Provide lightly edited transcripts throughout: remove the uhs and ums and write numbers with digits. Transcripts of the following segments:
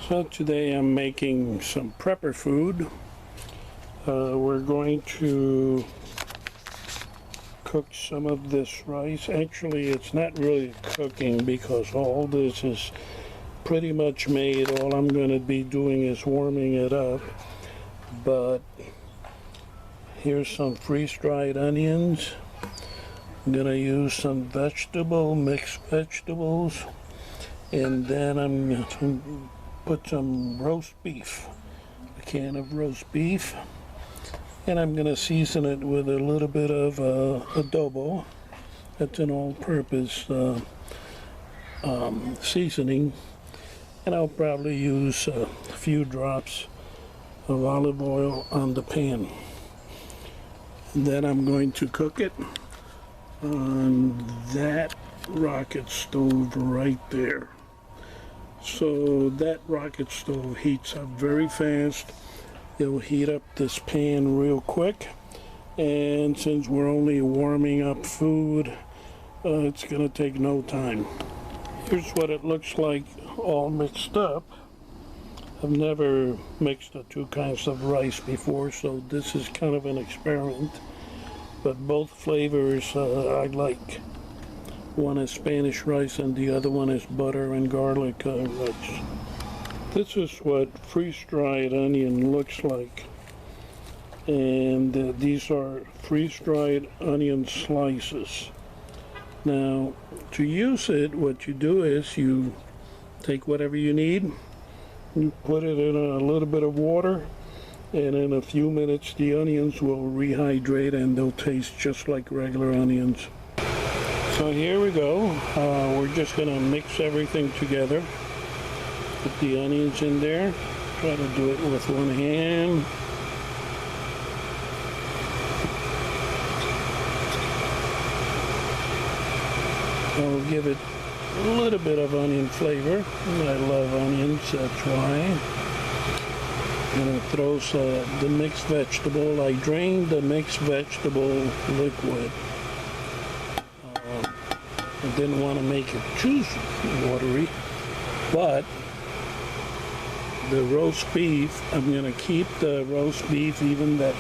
So today I'm making some prepper food. We're going to cook some of this rice. Actually, it's not really cooking because all this is pretty much made. All I'm going to be doing is warming it up. But here's some freeze-dried onions. I'm going to use some mixed vegetables. And then I'm going to put some roast beef, a can of roast beef, and I'm going to season it with a little bit of adobo. That's an all-purpose seasoning, and I'll probably use a few drops of olive oil on the pan. And then I'm going to cook it on that rocket stove right there. So that rocket stove heats up very fast. It'll heat up this pan real quick. And since we're only warming up food, it's going to take no time. Here's what it looks like all mixed up. I've never mixed the two kinds of rice before, so this is kind of an experiment. But both flavors I like. One is Spanish rice and the other one is butter and garlic rice. This is what freeze-dried onion looks like. And these are freeze-dried onion slices. Now, to use it, what you do is you take whatever you need, you put it in a little bit of water, and in a few minutes the onions will rehydrate and they'll taste just like regular onions. So here we go. We're just going to mix everything together. Put the onions in there. Try to do it with one hand. I'll give it a little bit of onion flavor. I love onions, that's why. I'm going to throw the mixed vegetable. I drained the mixed vegetable liquid. I didn't want to make it too watery, but the roast beef, I'm going to keep the roast beef, even that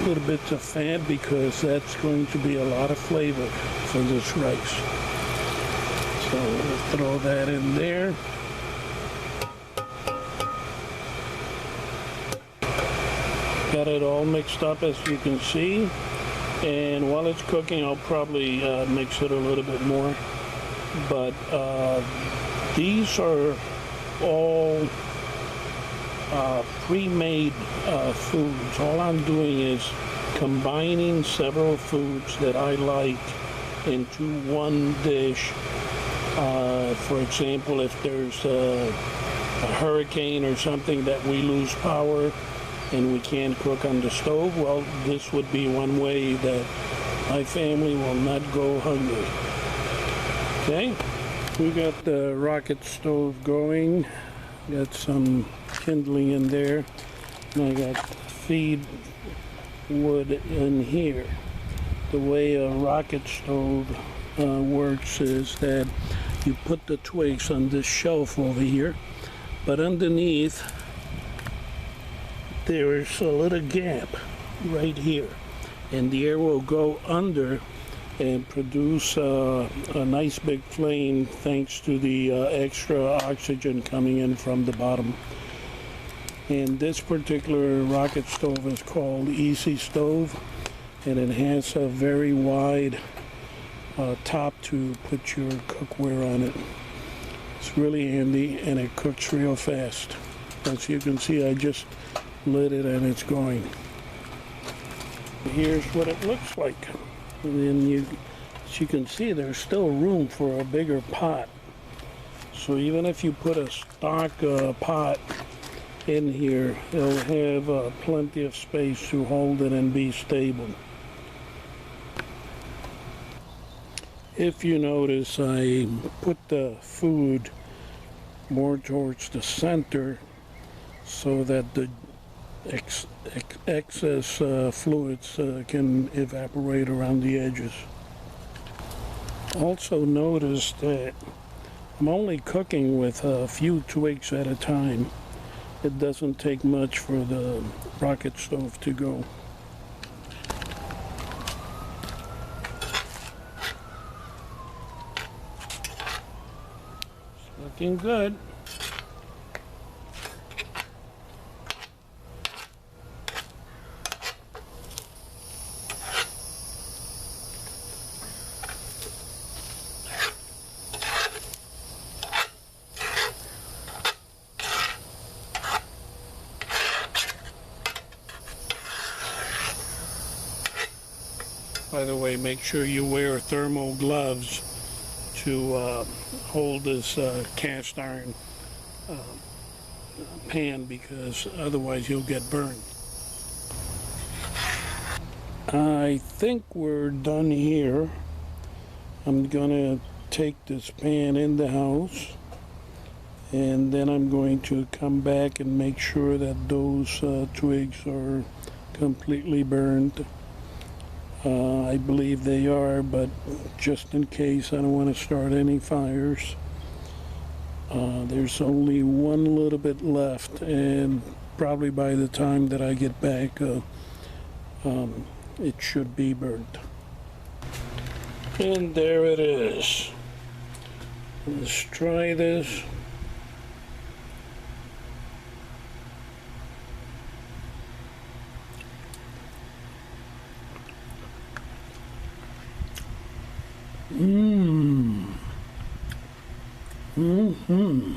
little bits of fat, because that's going to be a lot of flavor for this rice. So we'll throw that in there. Got it all mixed up, as you can see. And while it's cooking, I'll probably mix it a little bit more. But these are all pre-made foods. All I'm doing is combining several foods that I like into one dish. For example, if there's a hurricane or something that we lose power and we can't cook on the stove, well, this would be one way that my family will not go hungry. Okay, we got the rocket stove going. Got some kindling in there, and I got feed wood in here. The way a rocket stove works is that you put the twigs on this shelf over here, but underneath there's a little gap right here, and the air will go under and produce a nice big flame thanks to the extra oxygen coming in from the bottom. And this particular rocket stove is called Easy Stove, and it has a very wide top to put your cookware on it. It's really handy and it cooks real fast. As you can see, I just lit it and it's going. Here's what it looks like. And then as you can see, there's still room for a bigger pot. So even if you put a stock pot in here, it'll have plenty of space to hold it and be stable. If you notice, I put the food more towards the center so that the excess fluids can evaporate around the edges. Also notice that I'm only cooking with a few twigs at a time. It doesn't take much for the rocket stove to go. It's looking good. By the way, make sure you wear thermal gloves to hold this cast iron pan, because otherwise you'll get burned. I think we're done here. I'm gonna take this pan in the house, and then I'm going to come back and make sure that those twigs are completely burned. I believe they are, but just in case, I don't want to start any fires. There's only one little bit left, and probably by the time that I get back, it should be burnt. And there it is. Let's try this. Mmm. Mm-hmm.